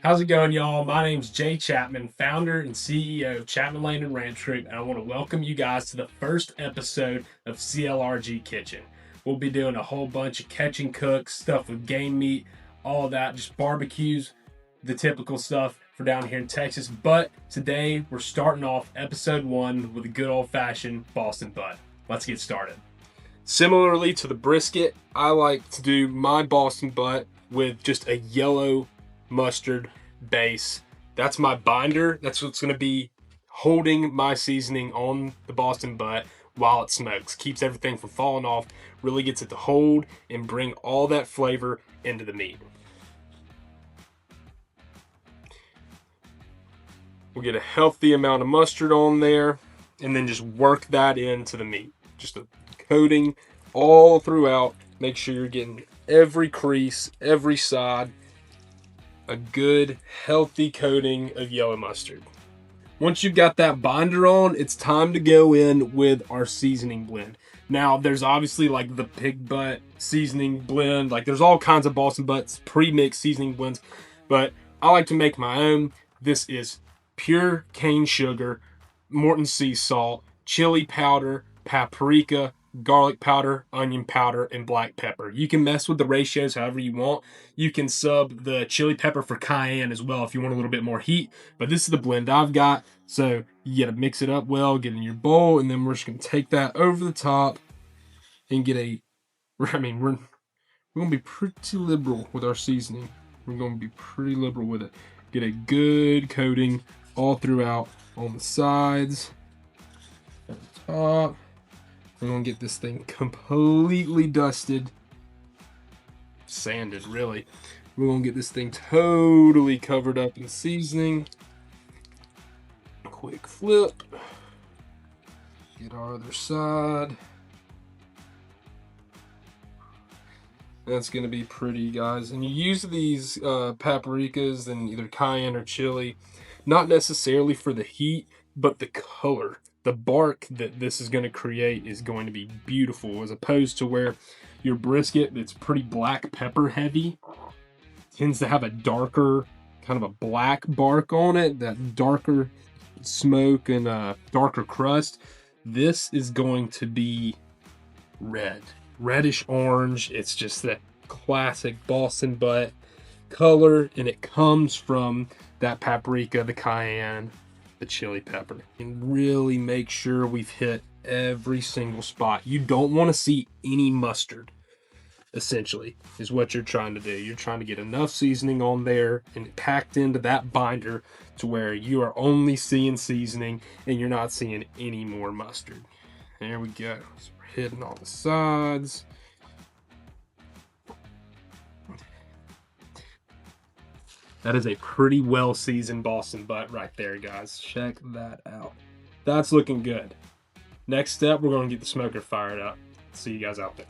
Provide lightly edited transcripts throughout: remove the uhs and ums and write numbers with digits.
How's it going, y'all? My name's Jay Chapman, founder and CEO of Chapman Land and Ranch Group, and I want to welcome you guys to the first episode of CLRG Kitchen. We'll be doing a whole bunch of catch and cook stuff with game meat, all of that, just barbecues, the typical stuff for down here in Texas. But today we're starting off episode 1 with a good old-fashioned Boston butt. Let's get started. Similarly to the brisket, I like to do my Boston butt with just a yellow mustard base. That's my binder. That's what's going to be holding my seasoning on the Boston butt while it smokes. Keeps everything from falling off, really gets it to hold and bring all that flavor into the meat. We'll get a healthy amount of mustard on there and then just work that into the meat. Just a coating all throughout. Make sure you're getting every crease, every side, a good healthy coating of yellow mustard. Once you've got that binder on, it's time to go in with our seasoning blend. Now, there's obviously like the pig butt seasoning blend. Like there's all kinds of Boston butts, pre-mixed seasoning blends, but I like to make my own. This is pure cane sugar, Morton sea salt, chili powder, paprika, garlic powder, onion powder, and black pepper. You can mess with the ratios however you want. You can sub the chili pepper for cayenne as well if you want a little bit more heat, but this is the blend I've got. So you gotta mix it up well, get in your bowl, and then we're just gonna take that over the top and we're gonna be pretty liberal with our seasoning. We're gonna be pretty liberal with it. Get a good coating all throughout on the sides, at the top. We're gonna get this thing completely dusted, sanded really. We're gonna get this thing totally covered up in seasoning. Quick flip. Get our other side. That's gonna be pretty, guys. And you use these paprikas and either cayenne or chili, not necessarily for the heat, but the color. The bark that this is going to create is going to be beautiful, as opposed to where your brisket that's pretty black pepper heavy tends to have a darker, kind of a black bark on it, that darker smoke and darker crust. This is going to be red, reddish orange. It's just that classic Boston butt color, and it comes from that paprika, the cayenne, the chili pepper, and really make sure we've hit every single spot. You don't want to see any mustard, essentially, is what you're trying to do. You're trying to get enough seasoning on there and packed into that binder to where you are only seeing seasoning and you're not seeing any more mustard. There we go. So we're hitting all the sides. That is a pretty well seasoned Boston butt right there, guys. Check that out. That's looking good. Next step, we're going to get the smoker fired up. See you guys out there.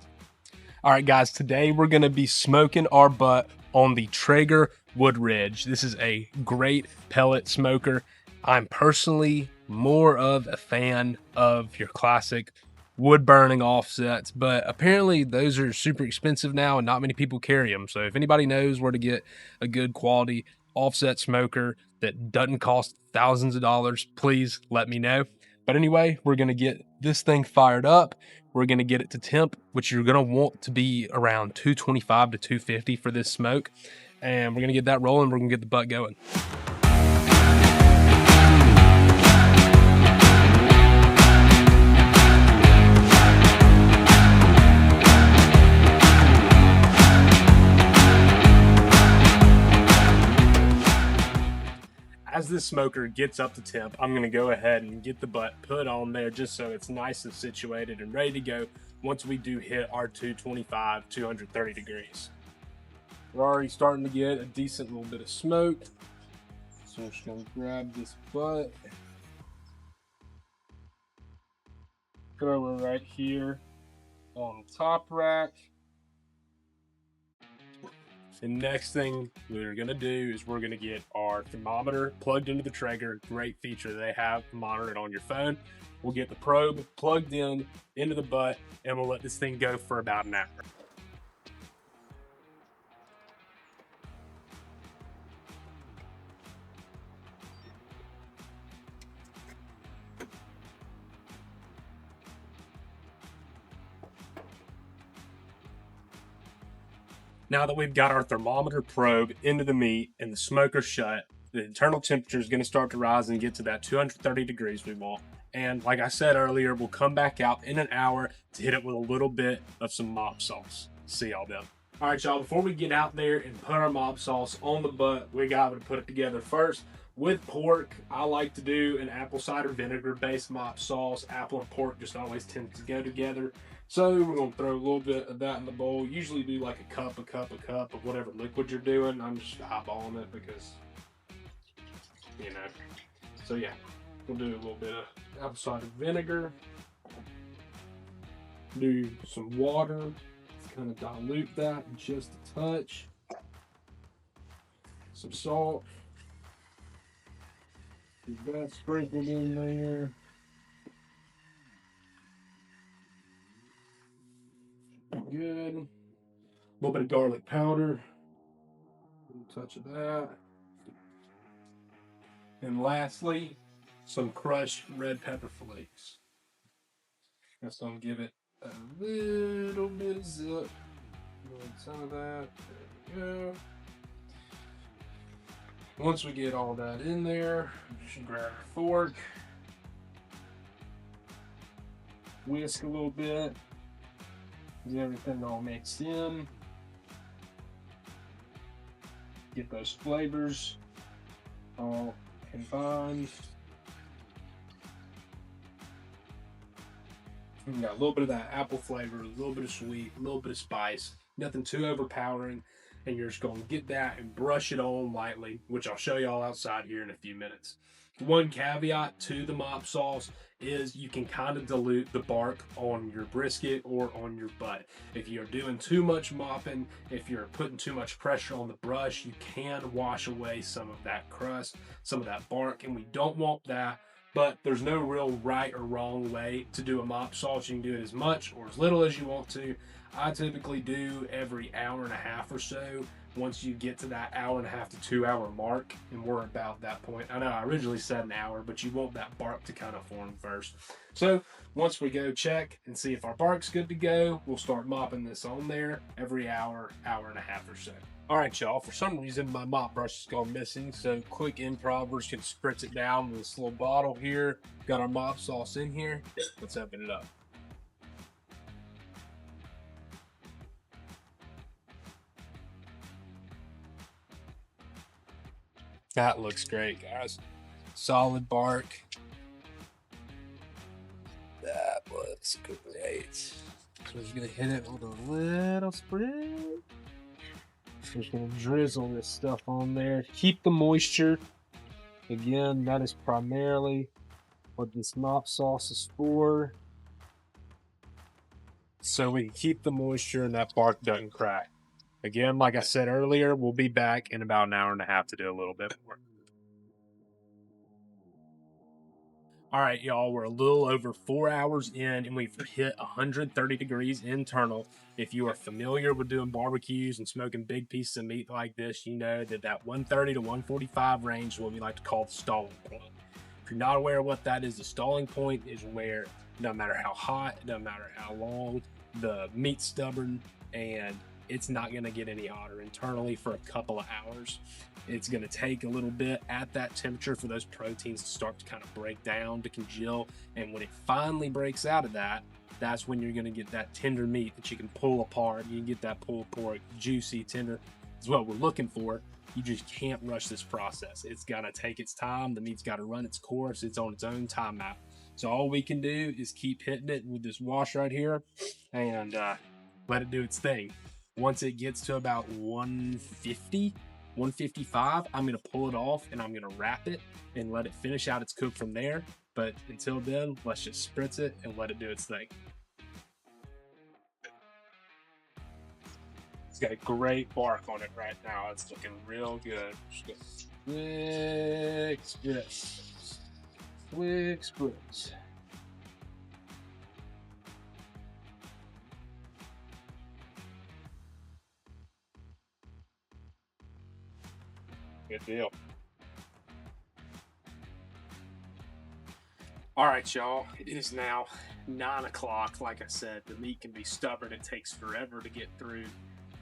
All right, guys, today we're going to be smoking our butt on the Traeger Woodridge. This is a great pellet smoker. I'm personally more of a fan of your classic wood burning offsets, but apparently those are super expensive now and not many people carry them. So if anybody knows where to get a good quality offset smoker that doesn't cost thousands of dollars, please let me know. But anyway, we're going to get this thing fired up. We're going to get it to temp, which you're going to want to be around 225 to 250 for this smoke. And we're going to get that rolling. We're going to get the butt going. As this smoker gets up to temp, I'm going to go ahead and get the butt put on there just so it's nice and situated and ready to go once we do hit our 225, 230 degrees. We're already starting to get a decent little bit of smoke. So I'm just going to grab this butt, throw it right here on the top rack. The next thing we're going to do is we're going to get our thermometer plugged into the Traeger. Great feature they have, monitor it on your phone. We'll get the probe plugged in into the butt, and we'll let this thing go for about an hour. Now that we've got our thermometer probe into the meat and the smoker shut, the internal temperature is going to start to rise and get to that 230 degrees we want. And like I said earlier, we'll come back out in an hour to hit it with a little bit of some mop sauce. See y'all then. All right, y'all, before we get out there and put our mop sauce on the butt, we got to put it together first. With pork, I like to do an apple cider vinegar based mop sauce. Apple and pork just always tend to go together. So we're gonna throw a little bit of that in the bowl. Usually do like a cup of whatever liquid you're doing. I'm just eyeballing it because, you know. So yeah, we'll do a little bit of apple cider vinegar. Do some water, kind of dilute that just a touch. Some salt. Get that sprinkled in there. Good. A little bit of garlic powder. A touch of that. And lastly, some crushed red pepper flakes. That's gonna give it a little bit of zip. Some of that. There we go. Once we get all that in there, we should grab a fork, whisk a little bit, get everything all mixed in, get those flavors all combined. We got a little bit of that apple flavor, a little bit of sweet, a little bit of spice, nothing too overpowering. And you're just going to get that and brush it on lightly, which I'll show y'all outside here in a few minutes. One caveat to the mop sauce is you can kind of dilute the bark on your brisket or on your butt. If you're doing too much mopping, if you're putting too much pressure on the brush, you can wash away some of that crust, some of that bark, and we don't want that. But there's no real right or wrong way to do a mop sauce. You can do it as much or as little as you want to. I typically do every hour and a half or so. Once you get to that hour and a half to 2 hour mark, and we're about that point. I know I originally said an hour, but you want that bark to kind of form first. So once we go check and see if our bark's good to go, we'll start mopping this on there every hour, hour and a half or so. All right, y'all, for some reason my mop brush has gone missing, so quick improv, we're just gonna spritz it down with this little bottle here. Got our mop sauce in here. Let's open it up. That looks great, guys. Solid bark. That looks great. So we're just gonna hit it with a little spritz. Just gonna drizzle this stuff on there. Keep the moisture. Again, that is primarily what this mop sauce is for. So we can keep the moisture and that bark doesn't crack. Again, like I said earlier, we'll be back in about an hour and a half to do a little bit more. All right, y'all, we're a little over 4 hours in and we've hit 130 degrees internal. If you are familiar with doing barbecues and smoking big pieces of meat like this, you know that 130 to 145 range is what we like to call the stalling point. If you're not aware of what that is, the stalling point is where no matter how hot, no matter how long, the meat's stubborn and it's not going to get any hotter internally for a couple of hours. It's going to take a little bit at that temperature for those proteins to start to kind of break down, to congeal. And when it finally breaks out of that, that's when you're going to get that tender meat that you can pull apart. You can get that pulled pork, juicy, tender. Is what we're looking for. You just can't rush this process. It's got to take its time. The meat's got to run its course. It's on its own timeout. So all we can do is keep hitting it with this wash right here and let it do its thing. Once it gets to about 150, 155, I'm going to pull it off and I'm going to wrap it and let it finish out its cook from there. But until then, let's just spritz it and let it do its thing. It's got a great bark on it right now. It's looking real good. Just quick spritz. Quick spritz. Good deal. All right, y'all. It is now 9 o'clock. Like I said, the meat can be stubborn. It takes forever to get through.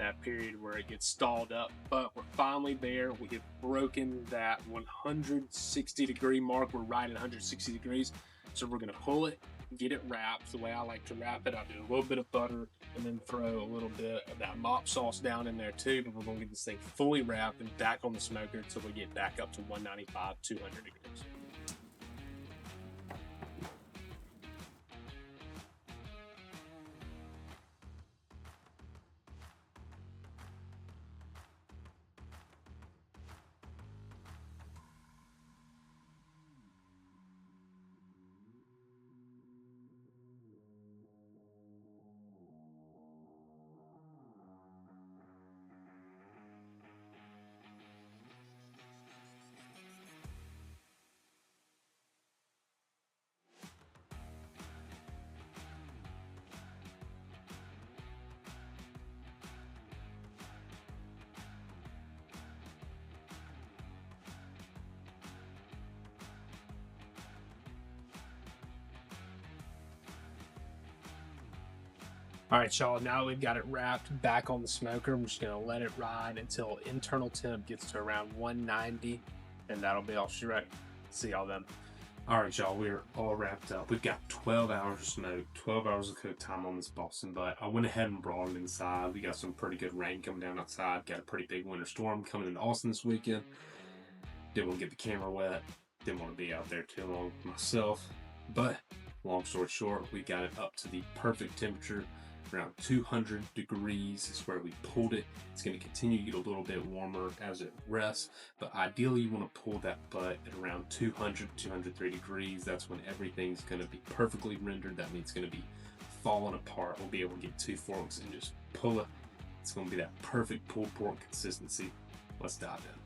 that period where it gets stalled up. But we're finally there. We have broken that 160 degree mark. We're right at 160 degrees. So we're gonna pull it, get it wrapped. The way I like to wrap it, I do a little bit of butter and then throw a little bit of that mop sauce down in there too. But we're gonna get this thing fully wrapped and back on the smoker until we get back up to 195, 200 degrees. All right, y'all, now we've got it wrapped back on the smoker. I'm just gonna let it ride until internal temp gets to around 190, and that'll be all she wrote. See y'all then. All right, y'all, we're all wrapped up. We've got 12 hours of smoke, 12 hours of cook time on this Boston butt. I went ahead and brought it inside. We got some pretty good rain coming down outside. Got a pretty big winter storm coming into Austin this weekend. Didn't want to get the camera wet. Didn't want to be out there too long myself. But long story short, we got it up to the perfect temperature. Around 200 degrees is where we pulled it. It's going to continue to get a little bit warmer as it rests, but ideally you want to pull that butt at around 200, 203 degrees. That's when everything's going to be perfectly rendered. That means it's going to be falling apart. We'll be able to get 2 forks and just pull it. It's going to be that perfect pulled pork consistency. Let's dive in.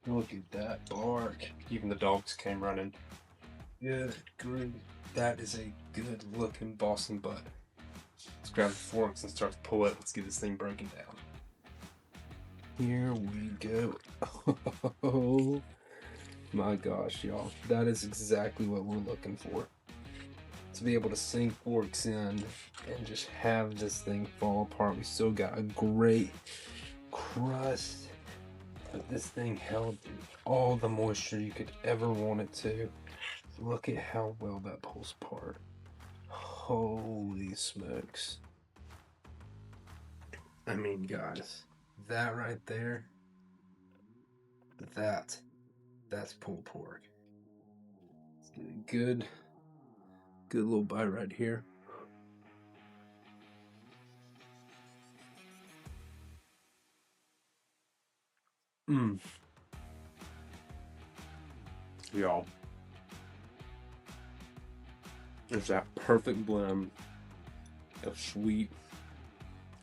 Look at that bark. Even the dogs came running. Good grief. That is a good looking Boston butt. Let's grab the forks and start to pull it. Let's get this thing broken down. Here we go. Oh my gosh, y'all. That is exactly what we're looking for. To be able to sink forks in and just have this thing fall apart. We still got a great crust. But this thing held all the moisture you could ever want it to. Look at how well that pulls apart. Holy smokes. I mean, guys, that right there, that's pulled pork. Let's get a good little bite right here. Y'all, there's that perfect blend of sweet,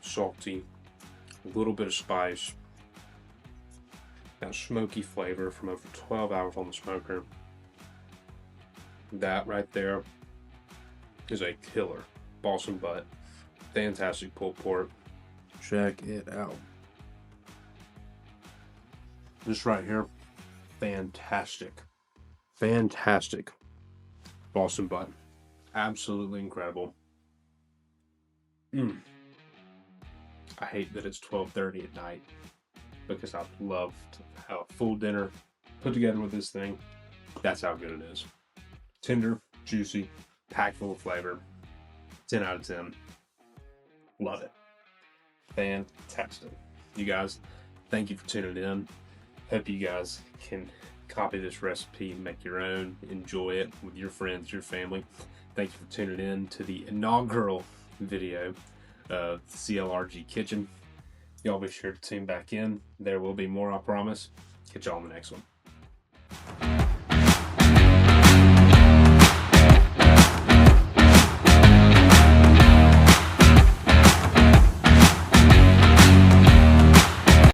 salty, a little bit of spice, that smoky flavor from over 12 hours on the smoker. That right there is a killer Boston butt. Fantastic pulled pork. Check it out. This right here, fantastic Boston butt. Absolutely incredible. I hate that it's 12:30 at night because I'd love to have a full dinner put together with this thing. That's how good it is. Tender, juicy, packed full of flavor. 10 out of 10. Love it. Fantastic. You guys, thank you for tuning in. Hope you guys can copy this recipe, make your own, enjoy it with your friends, your family. Thank you for tuning in to the inaugural video of CLRG Kitchen. Y'all be sure to tune back in. There will be more, I promise. Catch y'all on the next one.